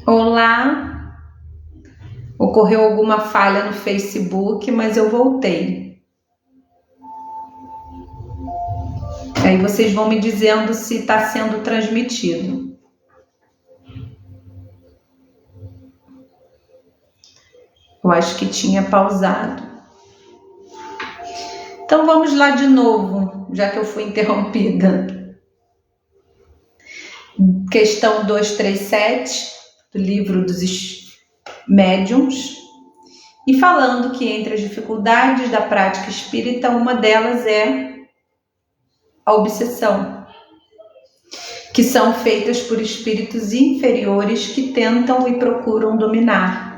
Olá, ocorreu alguma falha no Facebook, mas eu voltei. Aí vocês vão me dizendo se está sendo transmitido. Eu acho que tinha pausado. Então vamos lá de novo, já que eu fui interrompida. Questão 237, do livro dos médiuns. E falando que entre as dificuldades da prática espírita, uma delas é a obsessão, que são feitas por espíritos inferiores que tentam e procuram dominar.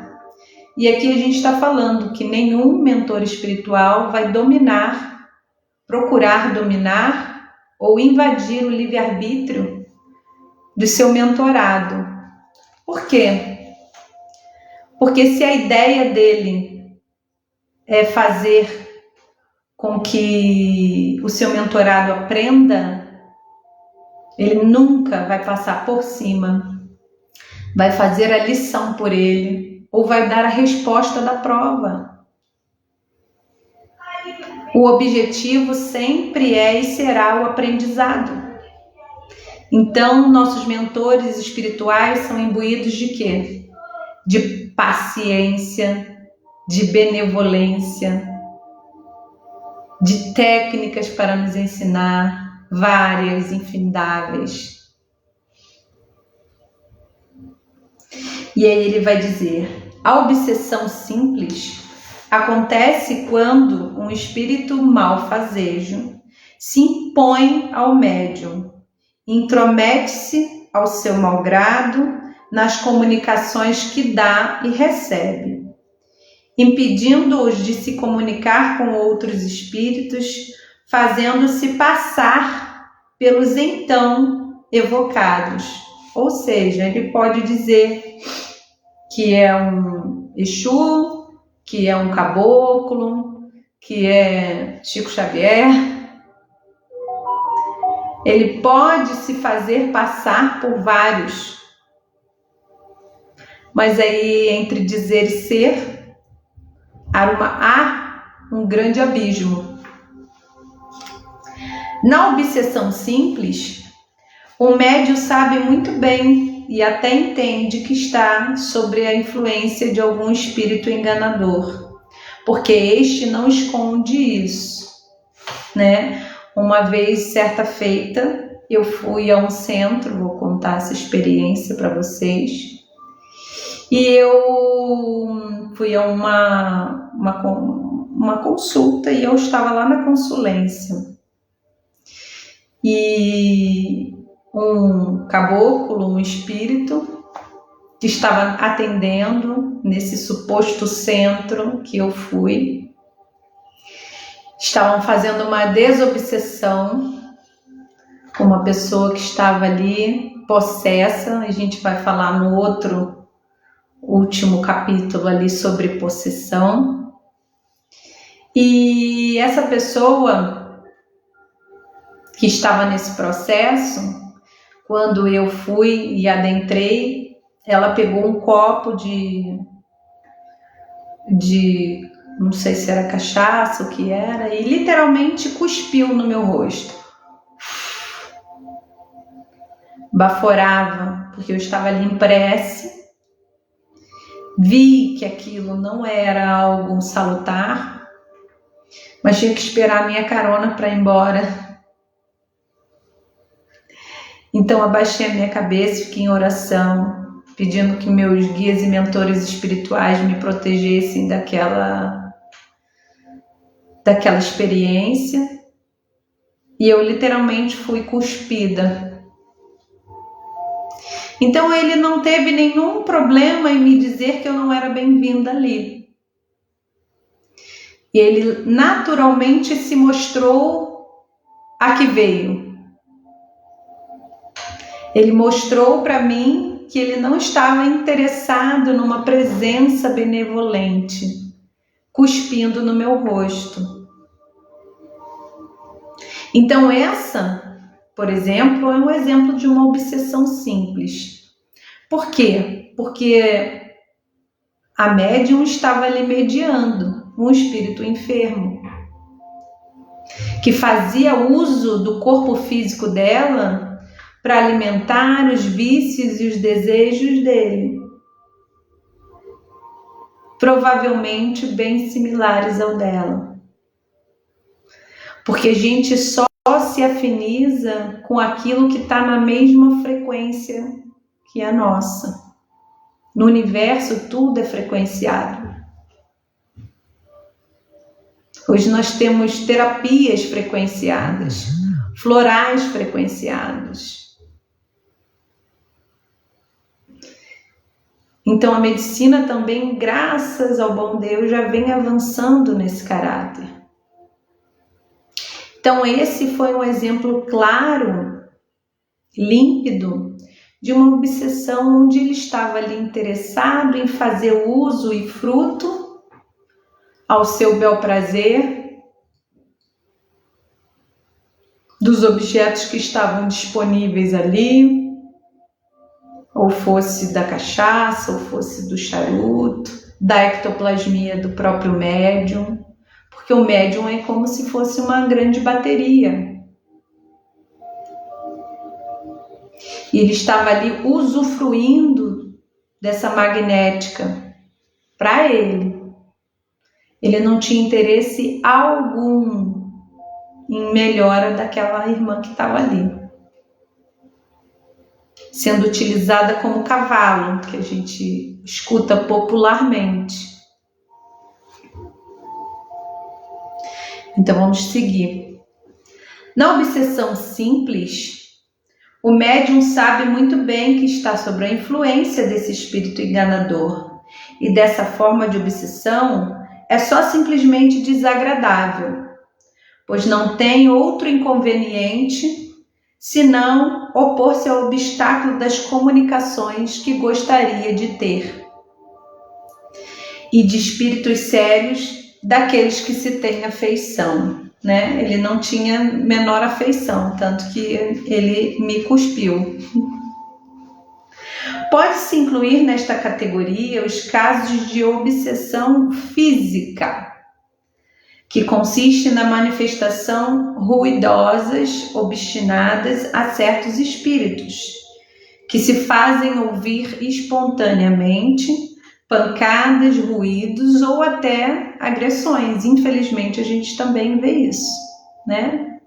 E aqui a gente está falando que nenhum mentor espiritual vai dominar, procurar dominar ou invadir o livre-arbítrio do seu mentorado. Por quê? Porque se a ideia dele é fazer com que o seu mentorado aprenda, ele nunca vai passar por cima, vai fazer a lição por ele ou vai dar a resposta da prova. O objetivo sempre é e será o aprendizado. Então, nossos mentores espirituais são imbuídos de quê? De paciência, de benevolência, de técnicas para nos ensinar, várias, infindáveis. E aí ele vai dizer: a obsessão simples acontece quando um espírito malfazejo se impõe ao médium, intromete-se ao seu malgrado nas comunicações que dá e recebe, impedindo-os de se comunicar com outros espíritos, fazendo-se passar pelos então evocados. Ou seja, ele pode dizer que é um Exu, que é um caboclo, que é Chico Xavier. Ele pode se fazer passar por vários. Mas aí, entre dizer e ser, há um grande abismo. Na obsessão simples, o médium sabe muito bem e até entende que está sob a influência de algum espírito enganador, porque este não esconde isso, né? Uma vez, certa feita, eu fui a um centro, vou contar essa experiência para vocês, e eu fui a uma consulta e eu estava lá na consulência. E um caboclo, um espírito, que estava atendendo nesse suposto centro que eu fui, estavam fazendo uma desobsessão com uma pessoa que estava ali possessa. A gente vai falar no último capítulo ali sobre possessão. E essa pessoa que estava nesse processo, quando eu fui e adentrei, ela pegou um copo de não sei se era cachaça, o que era, e literalmente cuspiu no meu rosto. Baforava, porque eu estava ali em prece. Vi que aquilo não era algo salutar, mas tinha que esperar a minha carona para ir embora. Então abaixei a minha cabeça e fiquei em oração, pedindo que meus guias e mentores espirituais me protegessem daquela experiência. E eu literalmente fui cuspida. Então ele não teve nenhum problema em me dizer que eu não era bem-vinda ali. E ele naturalmente se mostrou a que veio. Ele mostrou para mim que ele não estava interessado numa presença benevolente, cuspindo no meu rosto. Então essa, por exemplo, é um exemplo de uma obsessão simples. Por quê? Porque a médium estava ali mediando um espírito enfermo, que fazia uso do corpo físico dela para alimentar os vícios e os desejos dele, provavelmente bem similares ao dela. Porque a gente só se afiniza com aquilo que está na mesma frequência que a nossa. No universo tudo é frequenciado. Hoje nós temos terapias frequenciadas, florais frequenciados. Então a medicina também, graças ao bom Deus, já vem avançando nesse caráter. Então esse foi um exemplo claro, límpido, de uma obsessão onde ele estava ali interessado em fazer uso e fruto ao seu bel prazer dos objetos que estavam disponíveis ali, ou fosse da cachaça, ou fosse do charuto, da ectoplasmia do próprio médium, porque o médium é como se fosse uma grande bateria. E ele estava ali usufruindo dessa magnética para ele. Ele não tinha interesse algum em melhora daquela irmã que estava ali, sendo utilizada como cavalo, que a gente escuta popularmente. Então vamos seguir. Na obsessão simples, o médium sabe muito bem que está sob a influência desse espírito enganador, e dessa forma de obsessão é só simplesmente desagradável, pois não tem outro inconveniente senão opor-se ao obstáculo das comunicações que gostaria de ter, e de espíritos sérios daqueles que se têm afeição. Né? Ele não tinha menor afeição, tanto que ele me cuspiu. Pode-se incluir nesta categoria os casos de obsessão física, que consiste na manifestação ruidosas, obstinadas a certos espíritos, que se fazem ouvir espontaneamente, pancadas, ruídos ou até agressões. Infelizmente a gente também vê isso, né?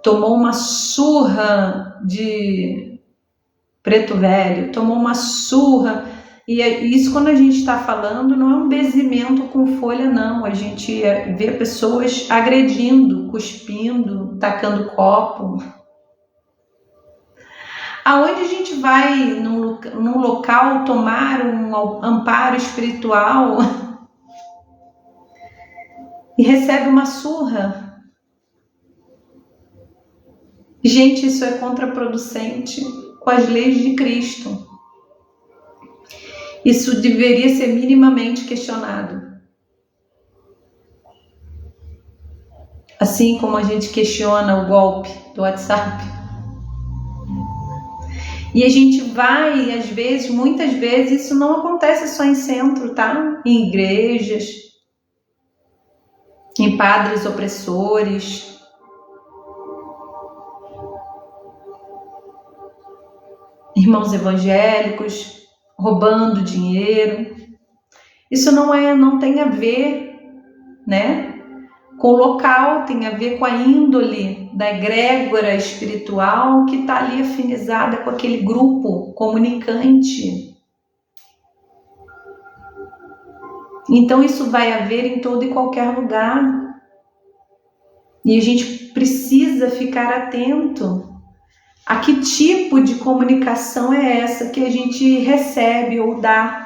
Tomou uma surra de preto velho, tomou uma surra, e isso quando a gente está falando não é um benzimento com folha, não. A gente vê pessoas agredindo, cuspindo, tacando copo. Aonde a gente vai num local tomar um amparo espiritual e recebe uma surra? Gente, isso é contraproducente com as leis de Cristo. Isso deveria ser minimamente questionado. Assim como a gente questiona o golpe do WhatsApp. E a gente vai, às vezes, muitas vezes, isso não acontece só em centro, tá? Em igrejas, em padres opressores, irmãos evangélicos roubando dinheiro. Isso não tem a ver, né, com o local, tem a ver com a índole da egrégora espiritual que está ali afinizada com aquele grupo comunicante. Então isso vai haver em todo e qualquer lugar. E a gente precisa ficar atento a que tipo de comunicação é essa que a gente recebe ou dá.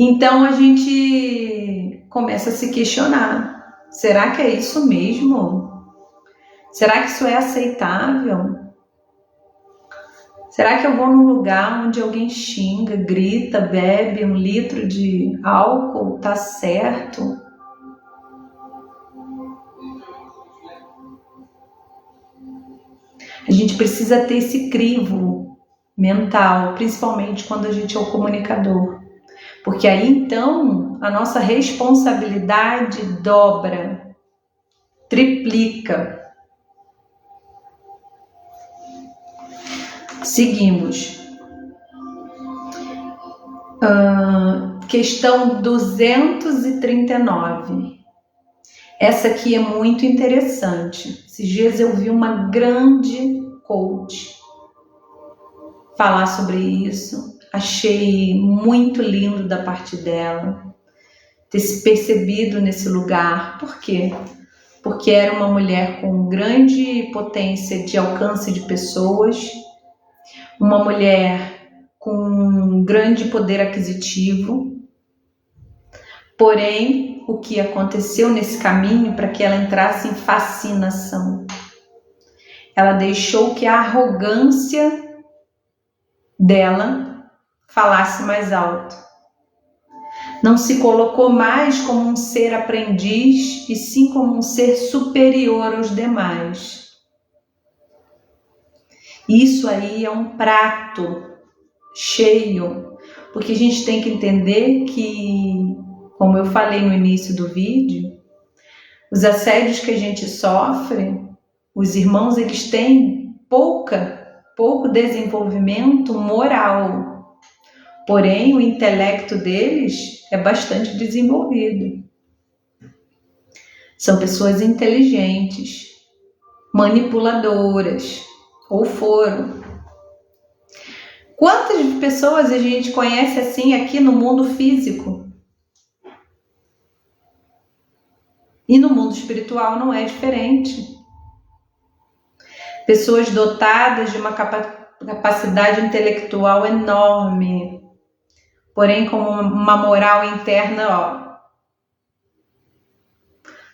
Então a gente começa a se questionar: será que é isso mesmo? Será que isso é aceitável? Será que eu vou num lugar onde alguém xinga, grita, bebe 1 litro de álcool? Tá certo? A gente precisa ter esse crivo mental, principalmente quando a gente é o comunicador. Porque aí então a nossa responsabilidade dobra, triplica. Seguimos. Questão 239. Essa aqui é muito interessante. Esses dias eu vi uma grande coach falar sobre isso. Achei muito lindo da parte dela ter se percebido nesse lugar. Por quê? Porque era uma mulher com grande potência de alcance de pessoas, uma mulher com grande poder aquisitivo. Porém, o que aconteceu nesse caminho para que ela entrasse em fascinação? Ela deixou que a arrogância dela falasse mais alto. Não se colocou mais como um ser aprendiz, e sim como um ser superior aos demais. Isso aí é um prato cheio, porque a gente tem que entender que, como eu falei no início do vídeo, os assédios que a gente sofre, os irmãos, eles têm pouco desenvolvimento moral. Porém, o intelecto deles é bastante desenvolvido. São pessoas inteligentes, manipuladoras, ou foram. Quantas pessoas a gente conhece assim aqui no mundo físico? E no mundo espiritual não é diferente. Pessoas dotadas de uma capacidade intelectual enorme, porém com uma moral interna,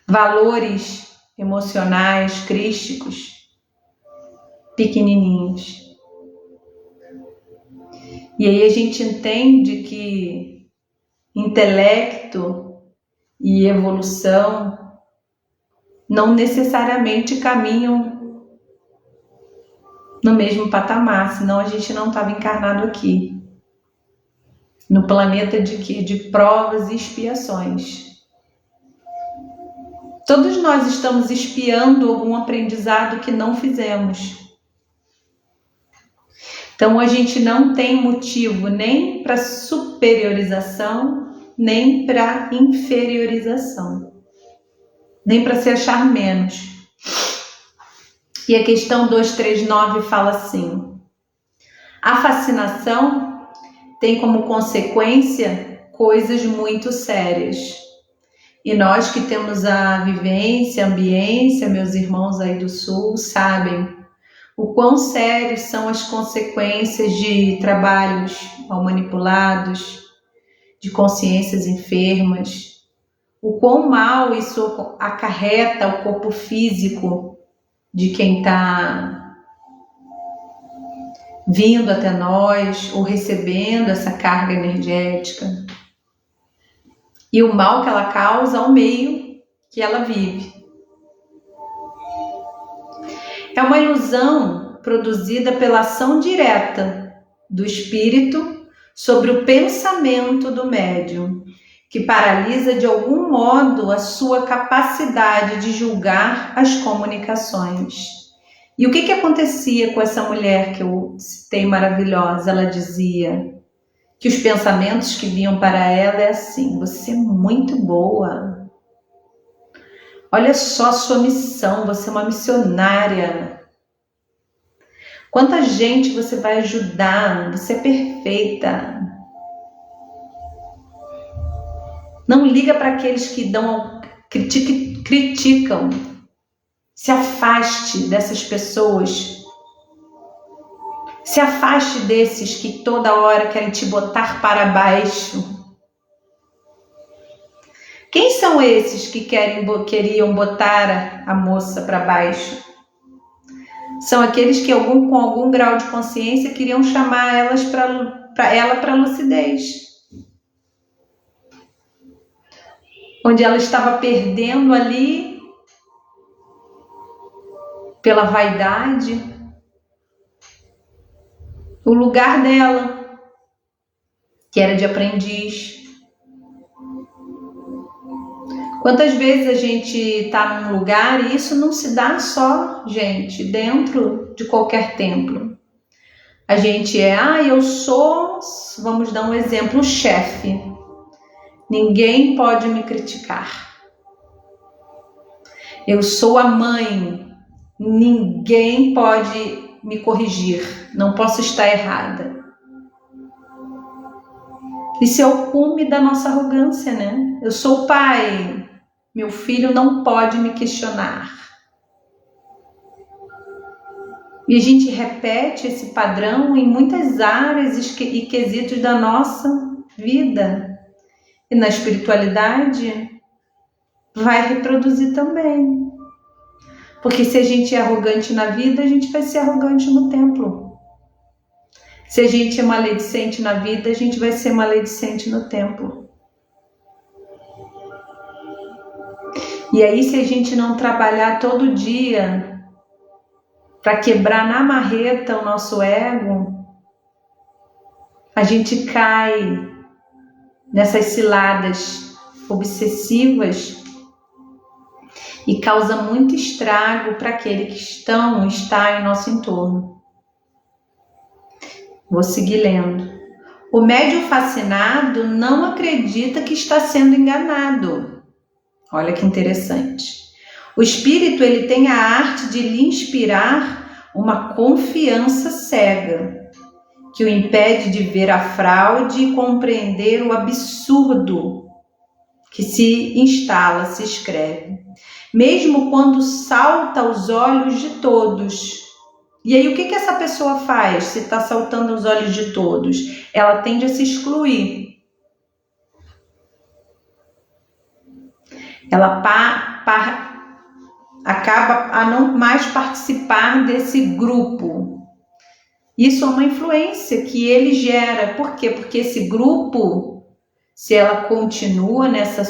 valores emocionais, crísticos, pequenininhos. E aí a gente entende que intelecto e evolução não necessariamente caminham no mesmo patamar, senão a gente não estava encarnado aqui, no planeta de quê? De provas e expiações. Todos nós estamos expiando algum aprendizado que não fizemos. Então a gente não tem motivo nem para superiorização, nem para inferiorização, nem para se achar menos. E a questão 239 fala assim: a fascinação tem como consequência coisas muito sérias. E nós que temos a vivência, a ambiência, meus irmãos aí do Sul, sabem o quão sérias são as consequências de trabalhos mal manipulados, de consciências enfermas, o quão mal isso acarreta o corpo físico de quem está vindo até nós ou recebendo essa carga energética, e o mal que ela causa ao meio que ela vive. É uma ilusão produzida pela ação direta do espírito sobre o pensamento do médium, que paralisa de algum modo a sua capacidade de julgar as comunicações. E o que acontecia com essa mulher que eu citei maravilhosa? Ela dizia que os pensamentos que vinham para ela é assim: você é muito boa. Olha só a sua missão, você é uma missionária. Quanta gente você vai ajudar, você é perfeita. Não liga para aqueles que criticam. Se afaste dessas pessoas. Se afaste desses que toda hora querem te botar para baixo. Quem são esses que queriam botar a moça para baixo? São aqueles que com algum grau de consciência queriam chamar ela para lucidez. Onde ela estava perdendo ali pela vaidade, o lugar dela, que era de aprendiz. Quantas vezes a gente está num lugar e isso não se dá só, gente, dentro de qualquer templo. A gente eu sou, vamos dar um exemplo, o chefe. Ninguém pode me criticar. Eu sou a mãe. Ninguém pode me corrigir. Não posso estar errada. Isso é o cume da nossa arrogância, né? Eu sou o pai. Meu filho não pode me questionar. E a gente repete esse padrão em muitas áreas e quesitos da nossa vida. E na espiritualidade vai reproduzir também. Porque se a gente é arrogante na vida, a gente vai ser arrogante no templo. Se a gente é maledicente na vida, a gente vai ser maledicente no templo. E aí, se a gente não trabalhar todo dia para quebrar na marreta o nosso ego, a gente cai nessas ciladas obsessivas e causa muito estrago para aquele que está em nosso entorno. Vou seguir lendo. O médium fascinado não acredita que está sendo enganado. Olha que interessante. O espírito ele tem a arte de lhe inspirar uma confiança cega, que o impede de ver a fraude e compreender o absurdo que se instala, se escreve, mesmo quando salta aos olhos de todos. E aí o que essa pessoa faz se está saltando aos olhos de todos? Ela tende a se excluir. Ela acaba a não mais participar desse grupo. Isso é uma influência que ele gera. Por quê? Porque esse grupo, se ela continua nessa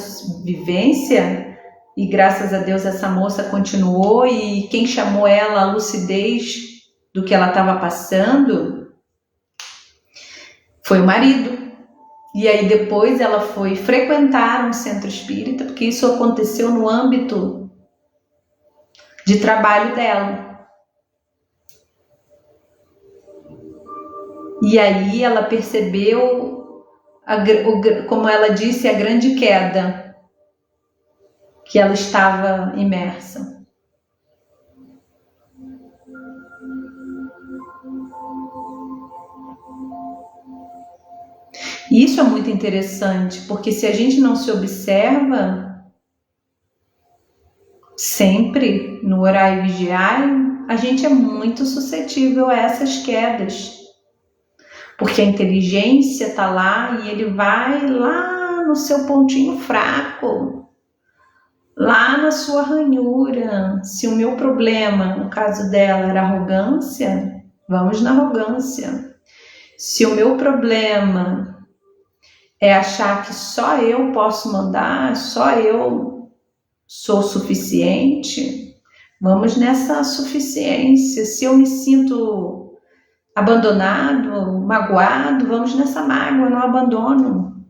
vivência, e graças a Deus essa moça continuou, e quem chamou ela à lucidez do que ela estava passando foi o marido. E aí depois ela foi frequentar um centro espírita, porque isso aconteceu no âmbito de trabalho dela. E aí ela percebeu, como ela disse, a grande queda que ela estava imersa. E isso é muito interessante, porque se a gente não se observa, sempre no orar e vigiar, a gente é muito suscetível a essas quedas. Porque a inteligência está lá e ele vai lá no seu pontinho fraco, lá na sua ranhura. Se o meu problema, no caso dela, era arrogância, vamos na arrogância. Se o meu problema é achar que só eu posso mandar, só eu sou suficiente, vamos nessa suficiência. Se eu me sinto abandonado, magoado, vamos nessa mágoa, no abandono.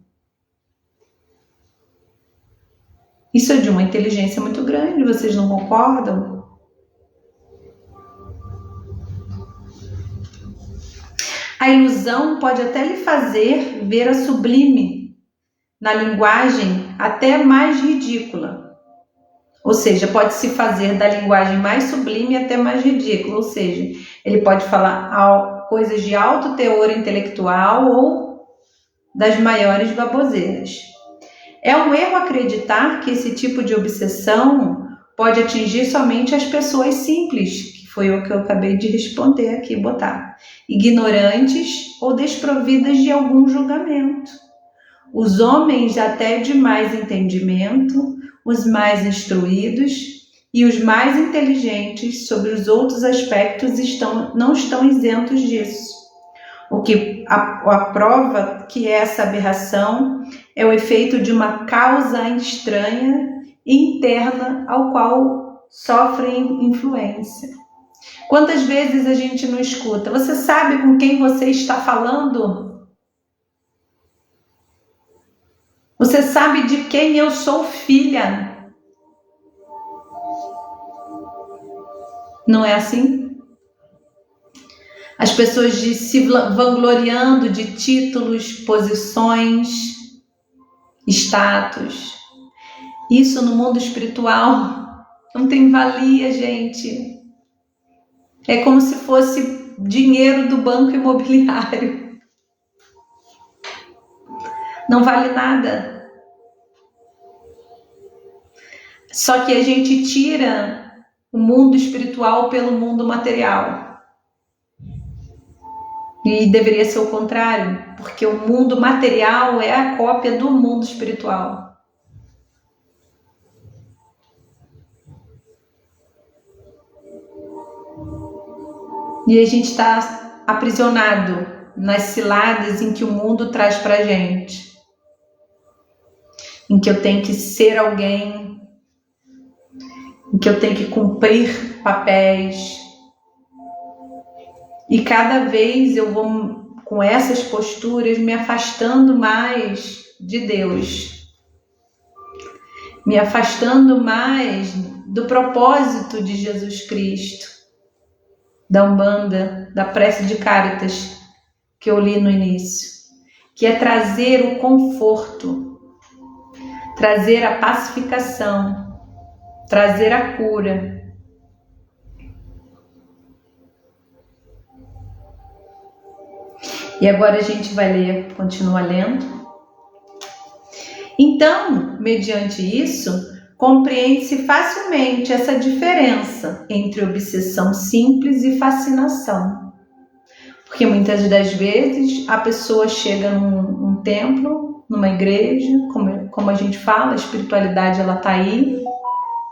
Isso é de uma inteligência muito grande, vocês não concordam? A ilusão pode até lhe fazer ver a sublime na linguagem até mais ridícula. Ou seja, pode se fazer da linguagem mais sublime até mais ridícula. Ou seja, ele pode falar coisas de alto teor intelectual ou das maiores baboseiras. É um erro acreditar que esse tipo de obsessão pode atingir somente as pessoas simples, que foi o que eu acabei de responder aqui, botar. Ignorantes ou desprovidas de algum julgamento. Os homens até de mais entendimento, os mais instruídos e os mais inteligentes sobre os outros aspectos não estão isentos disso. O que aprova que essa aberração é o efeito de uma causa estranha e interna ao qual sofrem influência. Quantas vezes a gente não escuta? Você sabe com quem você está falando? Você sabe de quem eu sou filha? Não é assim? As pessoas se vangloriando de títulos, posições, status. Isso no mundo espiritual não tem valia, gente. É como se fosse dinheiro do banco imobiliário. Não vale nada. Só que a gente tira o mundo espiritual pelo mundo material. E deveria ser o contrário, porque o mundo material é a cópia do mundo espiritual. E a gente está aprisionado nas ciladas em que o mundo traz pra gente. Em que eu tenho que ser alguém, em que eu tenho que cumprir papéis. E cada vez eu vou, com essas posturas, me afastando mais de Deus. Me afastando mais do propósito de Jesus Cristo, da Umbanda, da prece de Cáritas, que eu li no início, que é trazer o conforto, trazer a pacificação, trazer a cura. E agora a gente vai ler, continua lendo. Então, mediante isso, compreende-se facilmente essa diferença entre obsessão simples e fascinação. Porque muitas das vezes a pessoa chega num templo, numa igreja, como a gente fala, a espiritualidade ela está aí,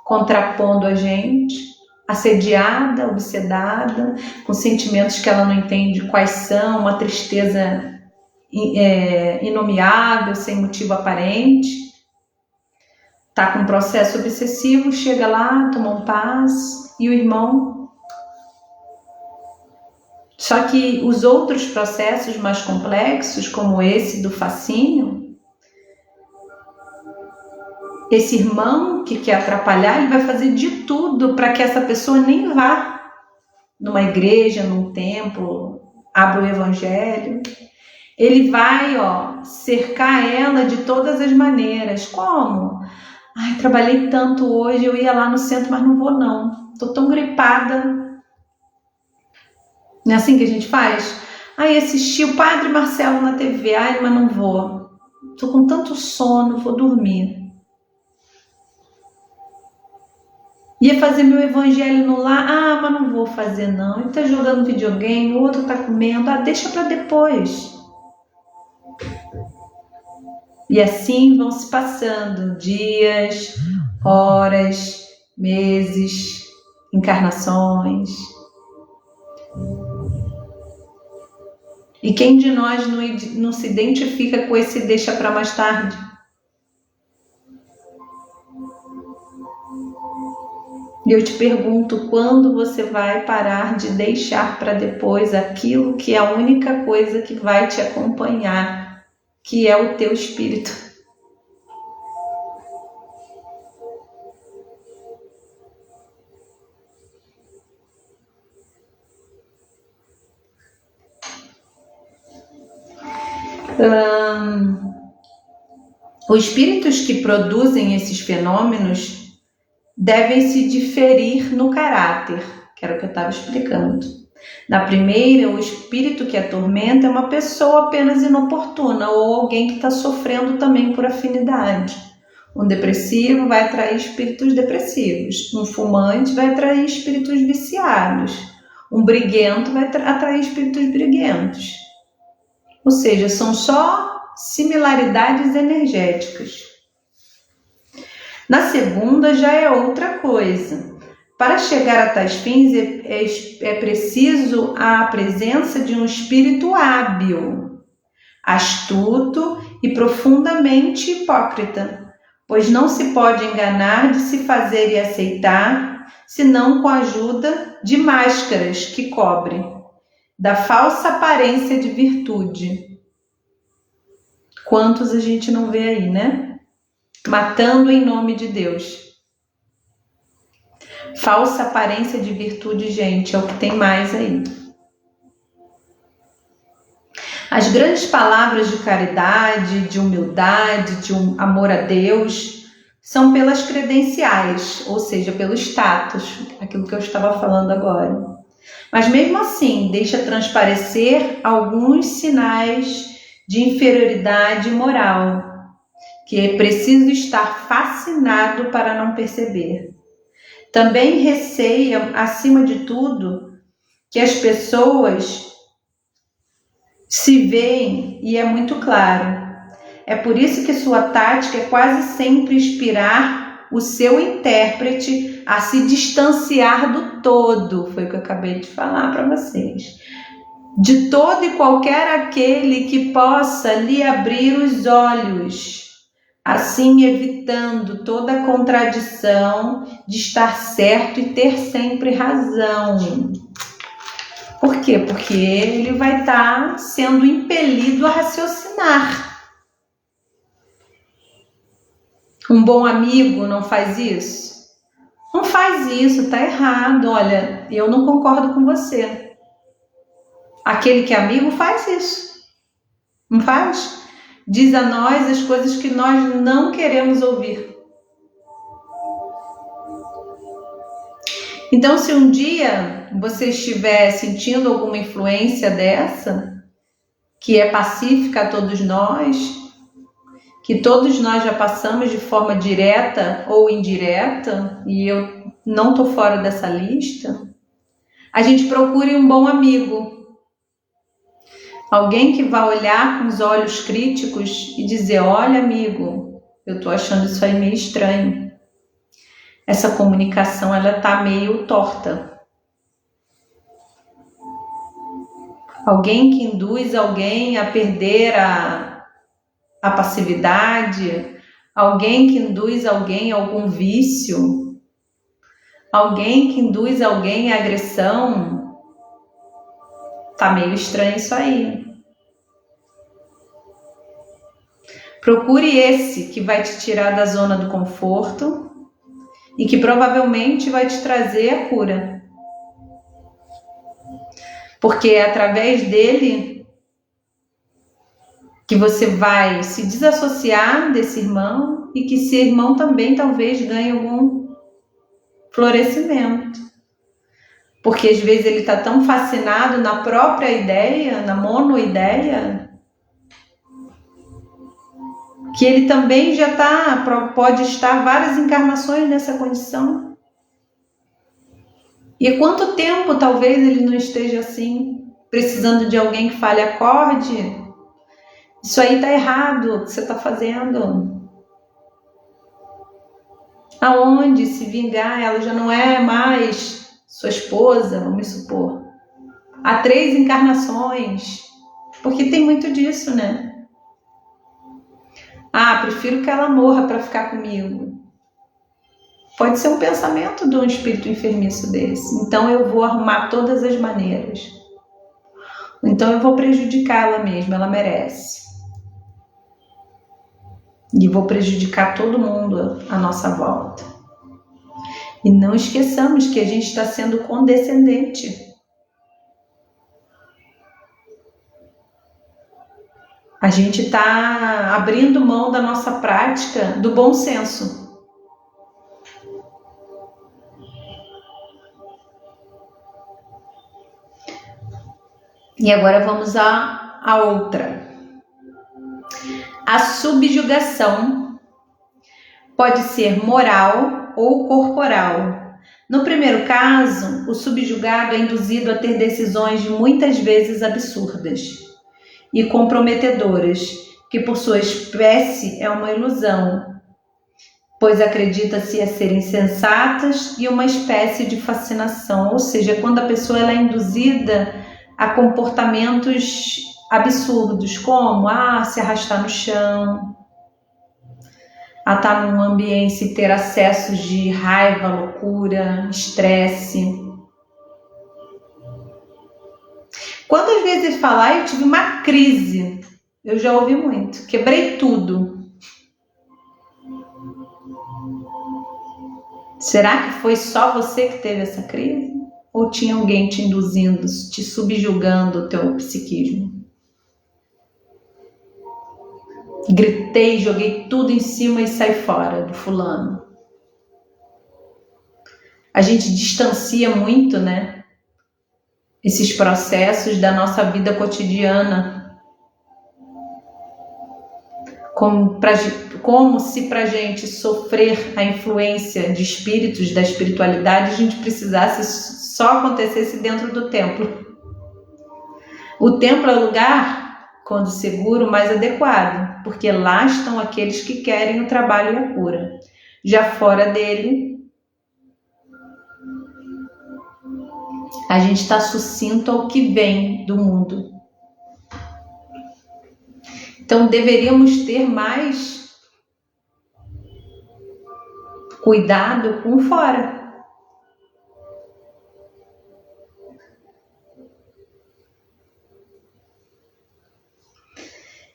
contrapondo a gente, assediada, obsedada, com sentimentos que ela não entende quais são, uma tristeza inomeável, sem motivo aparente. Está com um processo obsessivo, chega lá, toma um passe, e o irmão... Só que os outros processos mais complexos, como esse do fascínio, esse irmão que quer atrapalhar, ele vai fazer de tudo para que essa pessoa nem vá numa igreja, num templo, abra o evangelho. Ele vai, cercar ela de todas as maneiras. Como? Ai, trabalhei tanto hoje, eu ia lá no centro, mas não vou não. Tô tão gripada. Não é assim que a gente faz? Ai, assisti o Padre Marcelo na TV, ai, mas não vou. Tô com tanto sono, vou dormir. Ia fazer meu evangelho no lar, mas não vou fazer não. Ele tá jogando videogame, o outro tá comendo, deixa para depois. E assim vão se passando dias, horas, meses, encarnações. E quem de nós não se identifica com esse deixa para mais tarde? E eu te pergunto, quando você vai parar de deixar para depois aquilo que é a única coisa que vai te acompanhar, que é o teu espírito? Os espíritos que produzem esses fenômenos devem se diferir no caráter, que era o que eu estava explicando. Na primeira, o espírito que atormenta é uma pessoa apenas inoportuna ou alguém que está sofrendo também por afinidade. Um depressivo vai atrair espíritos depressivos. Um fumante vai atrair espíritos viciados. Um briguento vai atrair espíritos briguentos. Ou seja, são só similaridades energéticas. Na segunda já é outra coisa. Para chegar a tais fins é preciso a presença de um espírito hábil, astuto e profundamente hipócrita, pois não se pode enganar de se fazer e aceitar senão com a ajuda de máscaras que cobrem, da falsa aparência de virtude. Quantos a gente não vê aí, né? Matando em nome de Deus. Falsa aparência de virtude, gente, é o que tem mais aí. As grandes palavras de caridade, de humildade, de amor a Deus, são pelas credenciais, ou seja, pelo status, aquilo que eu estava falando agora. Mas mesmo assim, deixa transparecer alguns sinais de inferioridade moral, que é preciso estar fascinado para não perceber. Também receia, acima de tudo, que as pessoas se veem, e é muito claro. É por isso que sua tática é quase sempre inspirar o seu intérprete a se distanciar do todo. Foi o que eu acabei de falar para vocês. De todo e qualquer aquele que possa lhe abrir os olhos, assim evitando toda contradição de estar certo e ter sempre razão. Por quê? Porque ele vai estar sendo impelido a raciocinar. Um bom amigo não faz isso? Não faz isso, tá errado. Olha, eu não concordo com você. Aquele que é amigo faz isso. Não faz? Diz a nós as coisas que nós não queremos ouvir. Então, se um dia você estiver sentindo alguma influência dessa, que é pacífica a todos nós, que todos nós já passamos de forma direta ou indireta, e eu não estou fora dessa lista, a gente procure um bom amigo. Alguém que vai olhar com os olhos críticos e dizer, olha amigo, eu estou achando isso aí meio estranho. Essa comunicação, ela está meio torta. Alguém que induz alguém a perder a passividade, alguém que induz alguém a algum vício, alguém que induz alguém à agressão. Tá meio estranho isso aí. Procure esse que vai te tirar da zona do conforto e que provavelmente vai te trazer a cura. Porque é através dele que você vai se desassociar desse irmão e que esse irmão também talvez ganhe algum florescimento. Porque às vezes ele está tão fascinado na própria ideia, na monoideia, que ele também já pode estar várias encarnações nessa condição. E quanto tempo talvez ele não esteja assim, precisando de alguém que fale acorde? Isso aí está errado, o que você está fazendo. Aonde se vingar, ela já não é mais sua esposa, vamos supor. Há 3 encarnações, porque tem muito disso, né? Ah, prefiro que ela morra para ficar comigo. Pode ser um pensamento de um espírito enfermiço desse. Então eu vou arrumar todas as maneiras. Então eu vou prejudicar ela mesma, ela merece. E vou prejudicar todo mundo à nossa volta. E não esqueçamos que a gente está sendo condescendente. A gente está abrindo mão da nossa prática do bom senso. E agora vamos à outra. A subjugação pode ser moral ou corporal. No primeiro caso, o subjugado é induzido a ter decisões muitas vezes absurdas e comprometedoras, que por sua espécie é uma ilusão, pois acredita-se a serem sensatas e uma espécie de fascinação, ou seja, quando a pessoa ela é induzida a comportamentos absurdos, como se arrastar no chão, a estar num ambiente e ter acessos de raiva, loucura, estresse. Quantas vezes ele fala, eu tive uma crise? Eu já ouvi muito, quebrei tudo. Será que foi só você que teve essa crise? Ou tinha alguém te induzindo, te subjugando o teu psiquismo? Gritei, joguei tudo em cima e saí fora do fulano. A gente distancia muito, né? Esses processos da nossa vida cotidiana. Como se pra gente sofrer a influência de espíritos, da espiritualidade, a gente precisasse só acontecesse dentro do templo. O templo é o lugar, quando seguro, mais adequado, porque lá estão aqueles que querem o trabalho e a cura. Já fora dele, a gente está sucinto ao que vem do mundo. Então deveríamos ter mais cuidado com fora.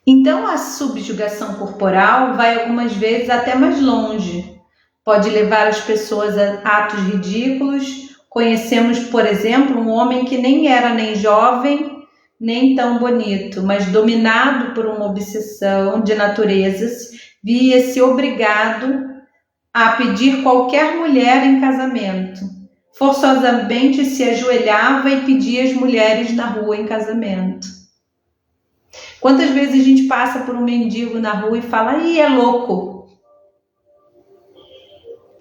Então a subjugação corporal vai algumas vezes até mais longe. Pode levar as pessoas a atos ridículos. Conhecemos, por exemplo, um homem que nem era nem jovem, nem tão bonito, mas dominado por uma obsessão de naturezas, via-se obrigado a pedir qualquer mulher em casamento. Forçosamente se ajoelhava e pedia as mulheres na rua em casamento. Quantas vezes a gente passa por um mendigo na rua e fala, ih, é louco.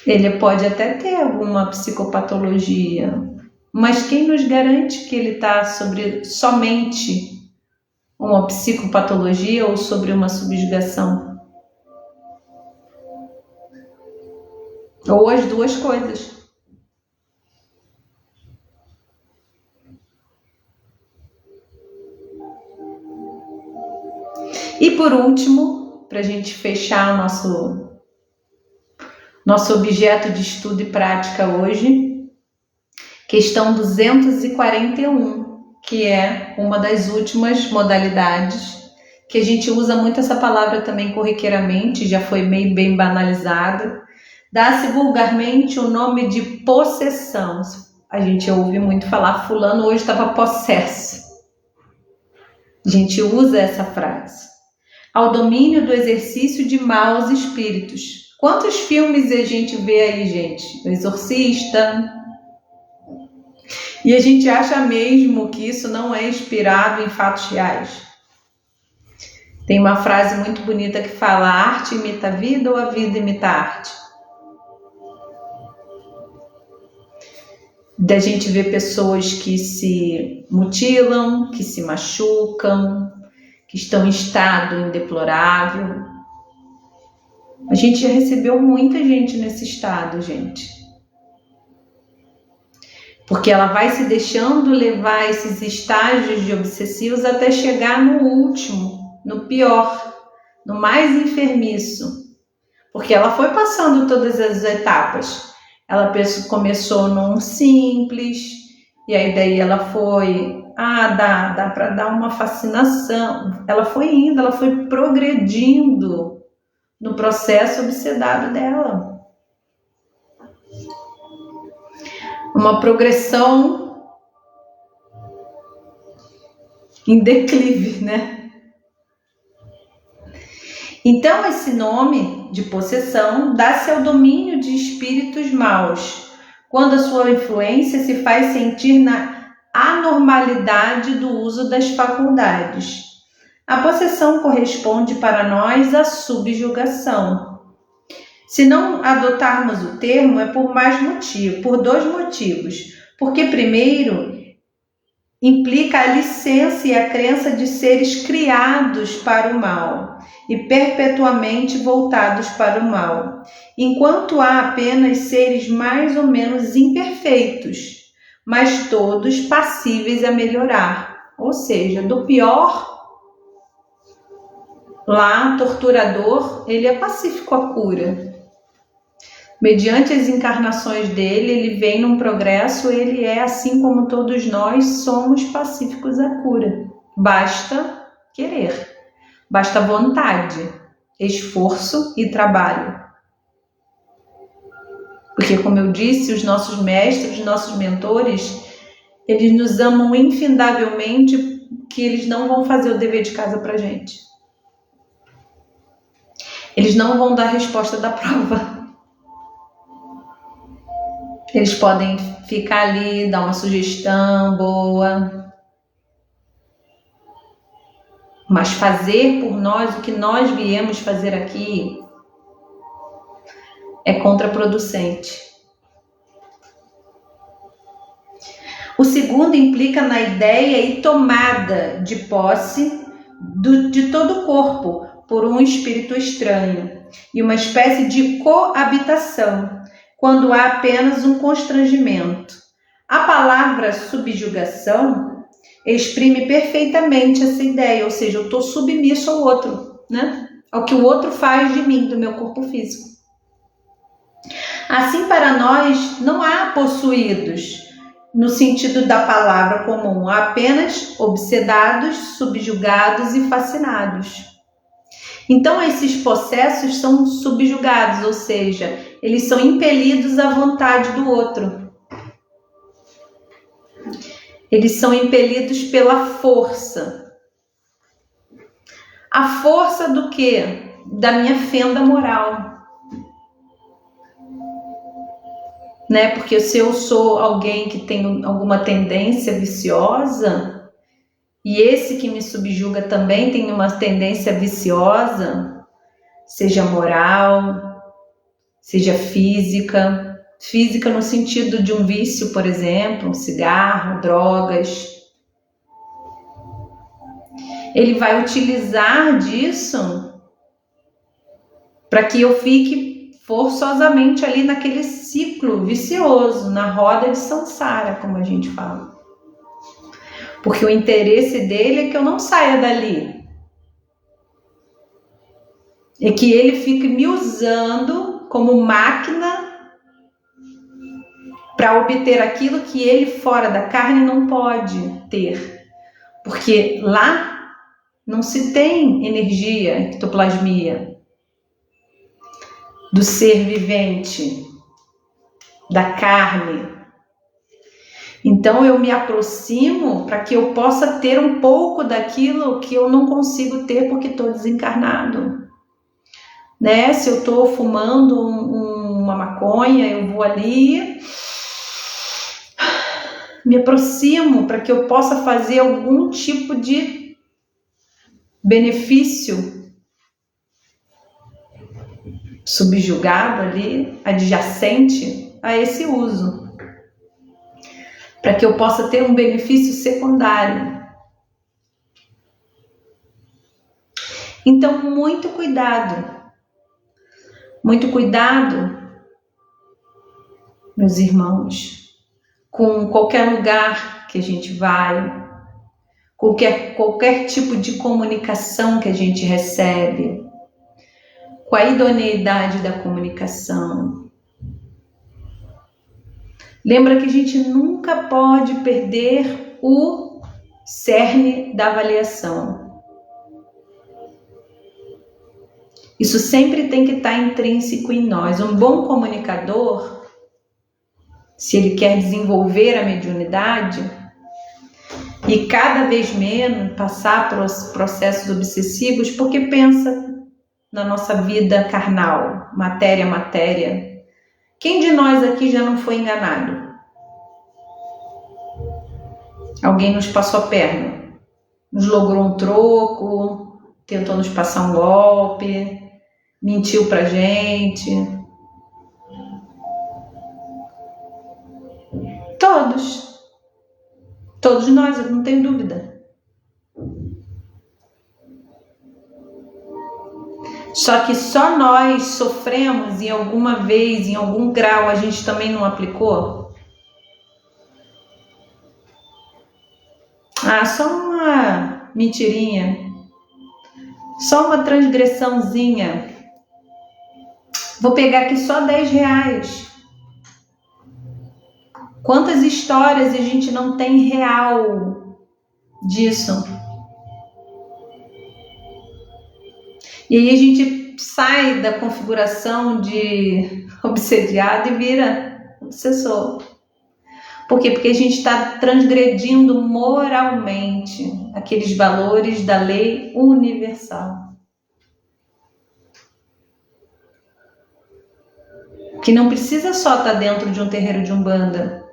Ele pode até ter alguma psicopatologia, mas quem nos garante que ele está sobre somente uma psicopatologia ou sobre uma subjugação? Ou as duas coisas. E por último, para a gente fechar nosso objeto de estudo e prática hoje, questão 241, que é uma das últimas modalidades, que a gente usa muito essa palavra também corriqueiramente, já foi meio bem banalizada. Dá-se vulgarmente o nome de possessão. A gente ouve muito falar, fulano hoje estava possesso. A gente usa essa frase. Ao domínio do exercício de maus espíritos. Quantos filmes a gente vê aí, gente? O Exorcista. E a gente acha mesmo que isso não é inspirado em fatos reais. Tem uma frase muito bonita que fala, a arte imita a vida ou a vida imita a arte? Da gente ver pessoas que se mutilam, que se machucam, que estão em estado deplorável. A gente já recebeu muita gente nesse estado, gente. Porque ela vai se deixando levar a esses estágios de obsessivos até chegar no último, no pior, no mais enfermiço. Porque ela foi passando todas as etapas. Ela começou num simples, e aí daí ela foi, dá para dar uma fascinação. Ela foi indo, ela foi progredindo no processo obsedado dela. Uma progressão em declive, né? Então, esse nome de possessão dá-se ao domínio de espíritos maus, quando a sua influência se faz sentir na anormalidade do uso das faculdades. A possessão corresponde para nós à subjugação. Se não adotarmos o termo, é por dois motivos. Porque, primeiro, implica a licença e a crença de seres criados para o mal e perpetuamente voltados para o mal, enquanto há apenas seres mais ou menos imperfeitos, mas todos passíveis a melhorar, ou seja, do pior lá, torturador, ele é pacífico à cura. Mediante as encarnações dele, ele vem num progresso, ele é, assim como todos nós, somos pacíficos à cura. Basta querer, basta vontade, esforço e trabalho. Porque, como eu disse, os nossos mestres, os nossos mentores, eles nos amam infindavelmente, que eles não vão fazer o dever de casa pra gente. Eles não vão dar a resposta da prova. Eles podem ficar ali, dar uma sugestão boa, mas fazer por nós o que nós viemos fazer aqui é contraproducente. O segundo implica na ideia e tomada de posse de todo o corpo por um espírito estranho e uma espécie de coabitação, quando há apenas um constrangimento. A palavra subjugação exprime perfeitamente essa ideia, ou seja, eu estou submisso ao outro, né? Ao que o outro faz de mim, do meu corpo físico. Assim, para nós, não há possuídos, no sentido da palavra comum, há apenas obsedados, subjugados e fascinados. Então, esses possessos são subjugados, ou seja, eles são impelidos à vontade do outro. Eles são impelidos pela força. A força do quê? Da minha fenda moral. Né? Porque se eu sou alguém que tem alguma tendência viciosa, e esse que me subjuga também tem uma tendência viciosa, seja moral, seja física no sentido de um vício, por exemplo, um cigarro, drogas. Ele vai utilizar disso para que eu fique forçosamente ali naquele ciclo vicioso, na roda de samsara, como a gente fala. Porque o interesse dele é que eu não saia dali. É que ele fique me usando como máquina para obter aquilo que ele fora da carne não pode ter. Porque lá não se tem energia, ectoplasmia do ser vivente, da carne. Então eu me aproximo para que eu possa ter um pouco daquilo que eu não consigo ter porque estou desencarnado. Né? Se eu estou fumando uma maconha, eu vou ali, me aproximo para que eu possa fazer algum tipo de benefício subjugado ali, adjacente a esse uso. Para que eu possa ter um benefício secundário. Então, muito cuidado, meus irmãos, com qualquer lugar que a gente vai, qualquer tipo de comunicação que a gente recebe, com a idoneidade da comunicação. Lembra que a gente nunca pode perder o cerne da avaliação. Isso sempre tem que estar intrínseco em nós. Um bom comunicador, se ele quer desenvolver a mediunidade e cada vez menos passar por processos obsessivos, porque pensa na nossa vida carnal, matéria. Quem de nós aqui já não foi enganado? Alguém nos passou a perna, nos logrou um troco, tentou nos passar um golpe, mentiu pra gente. Todos nós, eu não tenho dúvida. Só que só nós sofremos e alguma vez, em algum grau, a gente também não aplicou? Só uma mentirinha. Só uma transgressãozinha. Vou pegar aqui só R$10. Quantas histórias a gente não tem real disso? E aí a gente sai da configuração de obsediado e vira obsessor. Por quê? Porque a gente está transgredindo moralmente aqueles valores da lei universal. Que não precisa só estar dentro de um terreiro de Umbanda.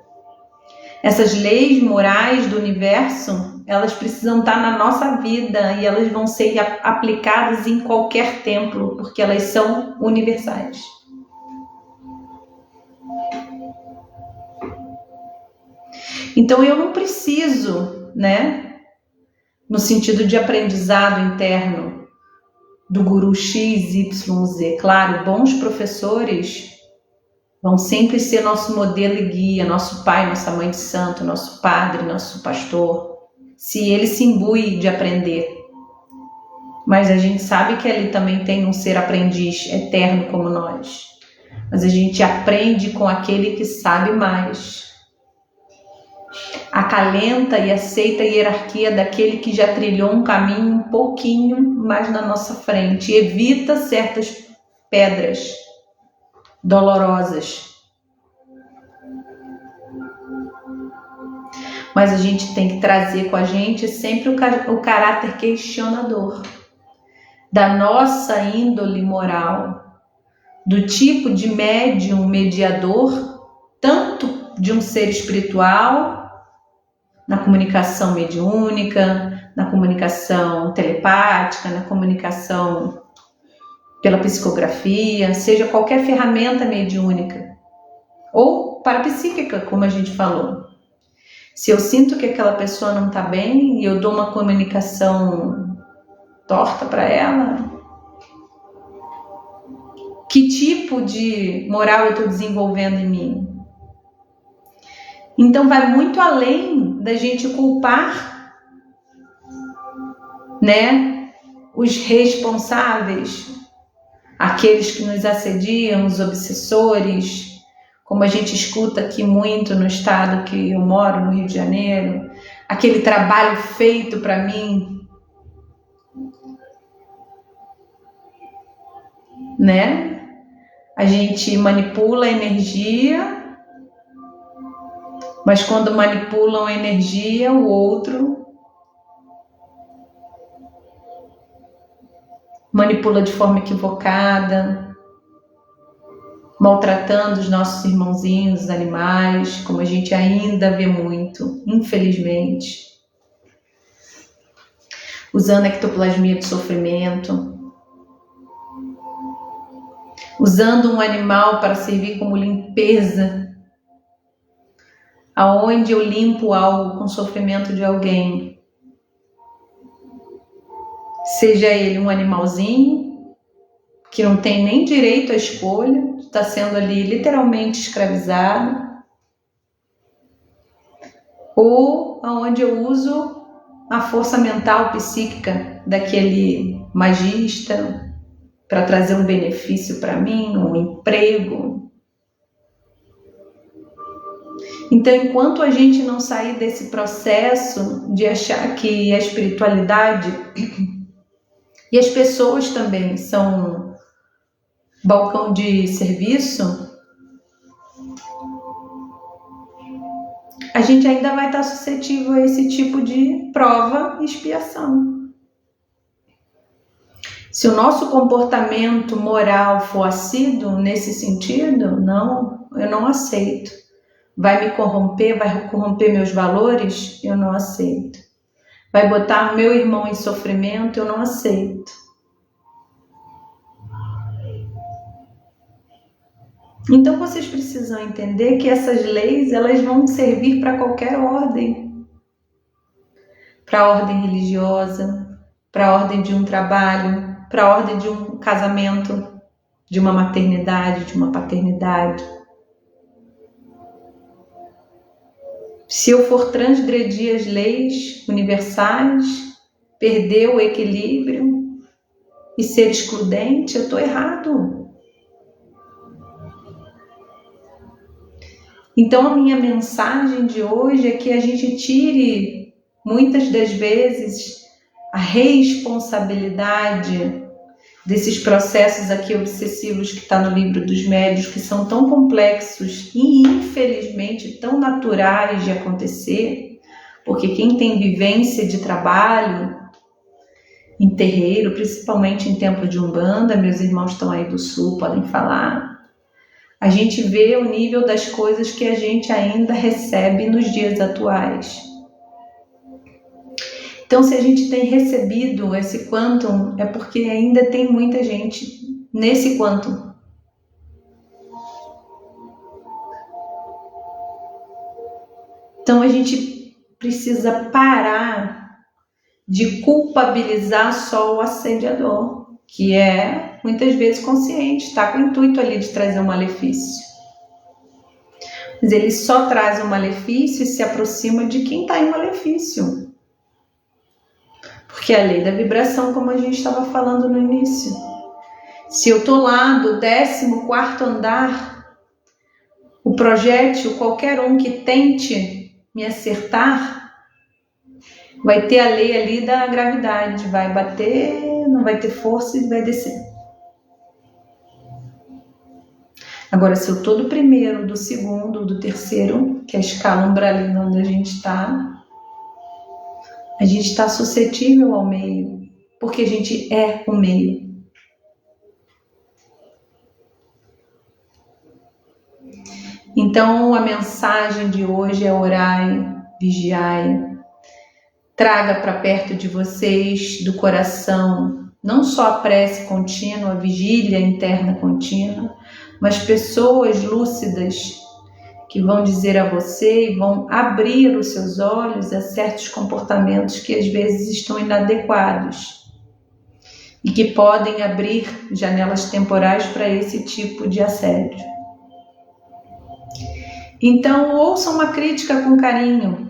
Essas leis morais do universo, elas precisam estar na nossa vida e elas vão ser aplicadas em qualquer templo, porque elas são universais. Então eu não preciso, né, no sentido de aprendizado interno do guru XYZ. Claro, bons professores vão sempre ser nosso modelo e guia, nosso pai, nossa mãe de santo, nosso padre, nosso pastor, se ele se imbui de aprender. Mas a gente sabe que ali também tem um ser aprendiz eterno como nós. Mas a gente aprende com aquele que sabe mais. Acalenta e aceita a hierarquia daquele que já trilhou um caminho um pouquinho mais na nossa frente. E evita certas pedras dolorosas. Mas a gente tem que trazer com a gente sempre o caráter questionador da nossa índole moral, do tipo de médium mediador, tanto de um ser espiritual, na comunicação mediúnica, na comunicação telepática, na comunicação pela psicografia, seja qualquer ferramenta mediúnica, ou parapsíquica, como a gente falou. Se eu sinto que aquela pessoa não está bem e eu dou uma comunicação torta para ela, que tipo de moral eu estou desenvolvendo em mim? Então vai muito além da gente culpar, né, os responsáveis, aqueles que nos assediam, os obsessores, como a gente escuta aqui muito no estado que eu moro, no Rio de Janeiro, aquele trabalho feito para mim, né? A gente manipula a energia, mas quando manipulam a energia, o outro manipula de forma equivocada, maltratando os nossos irmãozinhos, os animais, como a gente ainda vê muito, infelizmente. Usando a ectoplasmia do sofrimento. Usando um animal para servir como limpeza, aonde eu limpo algo com sofrimento de alguém. Seja ele um animalzinho, que não tem nem direito à escolha, está sendo ali literalmente escravizado, ou aonde eu uso a força mental psíquica daquele magista para trazer um benefício para mim, um emprego. Então, enquanto a gente não sair desse processo de achar que a espiritualidade e as pessoas também são balcão de serviço, a gente ainda vai estar suscetível a esse tipo de prova e expiação. Se o nosso comportamento moral for assíduo nesse sentido, não, eu não aceito. Vai me corromper, vai corromper meus valores, eu não aceito. Vai botar meu irmão em sofrimento, eu não aceito. Então vocês precisam entender que essas leis, elas vão servir para qualquer ordem. Para a ordem religiosa, para a ordem de um trabalho, para a ordem de um casamento, de uma maternidade, de uma paternidade. Se eu for transgredir as leis universais, perder o equilíbrio, e ser excludente, eu estou errado. Então a minha mensagem de hoje é que a gente tire, muitas das vezes, a responsabilidade desses processos aqui obsessivos que está no livro dos médiuns, que são tão complexos e infelizmente tão naturais de acontecer, porque quem tem vivência de trabalho em terreiro, principalmente em templo de Umbanda, meus irmãos estão aí do sul, podem falar, a gente vê o nível das coisas que a gente ainda recebe nos dias atuais. Então, se a gente tem recebido esse quantum, é porque ainda tem muita gente nesse quantum. Então, a gente precisa parar de culpabilizar só o assediador, que é muitas vezes consciente, está com o intuito ali de trazer um malefício. Mas ele só traz um malefício e se aproxima de quem está em malefício. Porque é a lei da vibração, como a gente estava falando no início. Se eu estou lá do 14º andar, o projétil, qualquer um que tente me acertar, vai ter a lei ali da gravidade, vai bater, não vai ter força e vai descer. Agora, se eu estou do primeiro, do segundo, do terceiro, que é a escala umbralina onde a gente está suscetível ao meio, porque a gente é o meio. Então, a mensagem de hoje é orai, vigiai, traga para perto de vocês, do coração, não só a prece contínua, a vigília interna contínua, mas pessoas lúcidas que vão dizer a você e vão abrir os seus olhos a certos comportamentos que às vezes estão inadequados e que podem abrir janelas temporais para esse tipo de assédio. Então, ouça uma crítica com carinho.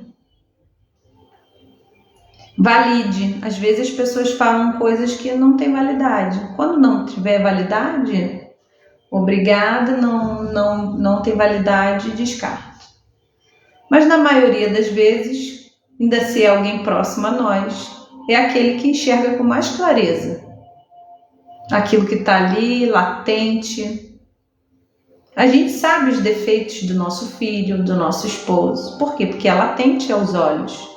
Valide. Às vezes as pessoas falam coisas que não têm validade. Quando não tiver validade, obrigada, não tem validade, descarta. Mas na maioria das vezes, ainda se é alguém próximo a nós, é aquele que enxerga com mais clareza aquilo que está ali, latente. A gente sabe os defeitos do nosso filho, do nosso esposo. Por quê? Porque é latente aos olhos.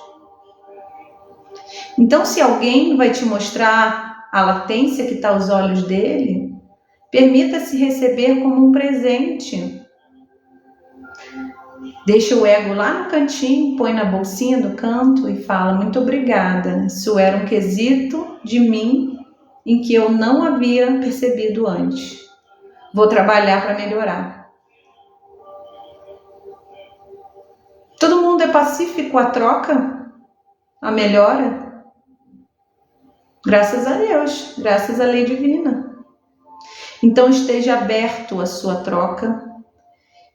Então, se alguém vai te mostrar a latência que está aos olhos dele, permita-se receber como um presente. Deixa o ego lá no cantinho, põe na bolsinha do canto e fala: muito obrigada, isso era um quesito de mim em que eu não havia percebido antes. Vou trabalhar para melhorar. Todo mundo é pacífico à troca, à melhora? Graças a Deus, graças à lei divina. Então esteja aberto à sua troca,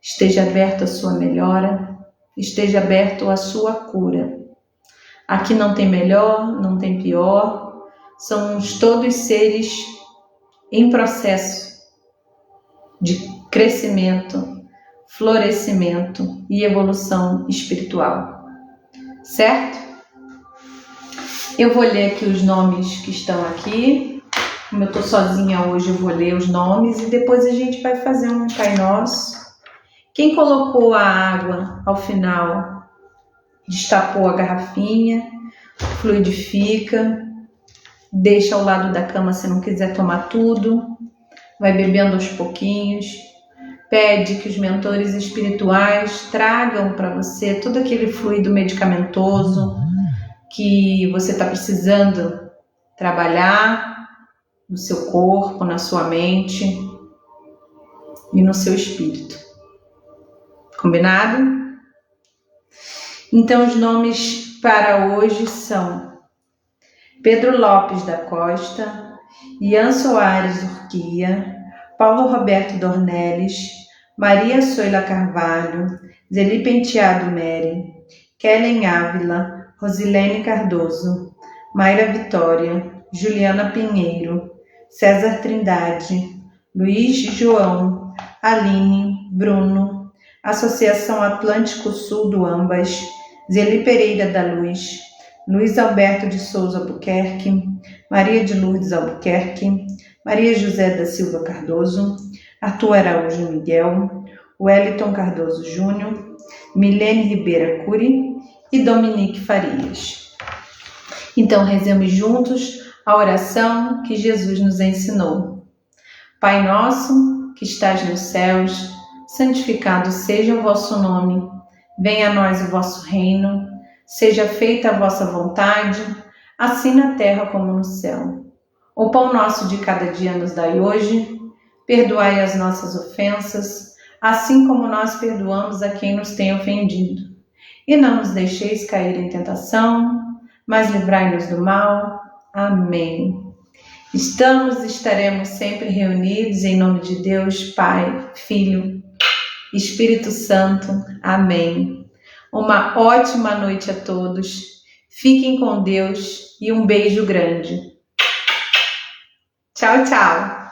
esteja aberto à sua melhora, esteja aberto à sua cura. Aqui não tem melhor, não tem pior, somos todos seres em processo de crescimento, florescimento e evolução espiritual. Certo? Eu vou ler aqui os nomes que estão aqui. Como eu estou sozinha hoje, eu vou ler os nomes e depois a gente vai fazer um Pai Nosso. Quem colocou a água ao final, destapou a garrafinha, fluidifica, deixa ao lado da cama se não quiser tomar tudo, vai bebendo aos pouquinhos, pede que os mentores espirituais tragam para você todo aquele fluido medicamentoso que você está precisando trabalhar no seu corpo, na sua mente e no seu espírito. Combinado? Então, os nomes para hoje são Pedro Lopes da Costa, Ian Soares Urquia, Paulo Roberto Dornelles, Maria Soila Carvalho, Zeli Penteado Meri, Kellen Ávila, Rosilene Cardoso, Mayra Vitória, Juliana Pinheiro, César Trindade, Luiz João, Aline, Bruno, Associação Atlântico Sul do Ambas, Zeli Pereira da Luz, Luiz Alberto de Souza Albuquerque, Maria de Lourdes Albuquerque, Maria José da Silva Cardoso, Arthur Araújo Miguel, Wellington Cardoso Júnior, Milene Ribeira Cury e Dominique Farias. Então, rezemos juntos a oração que Jesus nos ensinou. Pai nosso, que estás nos céus, santificado seja o vosso nome. Venha a nós o vosso reino. Seja feita a vossa vontade, assim na terra como no céu. O pão nosso de cada dia nos dai hoje. Perdoai as nossas ofensas, assim como nós perdoamos a quem nos tem ofendido. E não nos deixeis cair em tentação, mas livrai-nos do mal. Amém. Estaremos sempre reunidos em nome de Deus, Pai, Filho, Espírito Santo. Amém. Uma ótima noite a todos. Fiquem com Deus e um beijo grande. Tchau, tchau.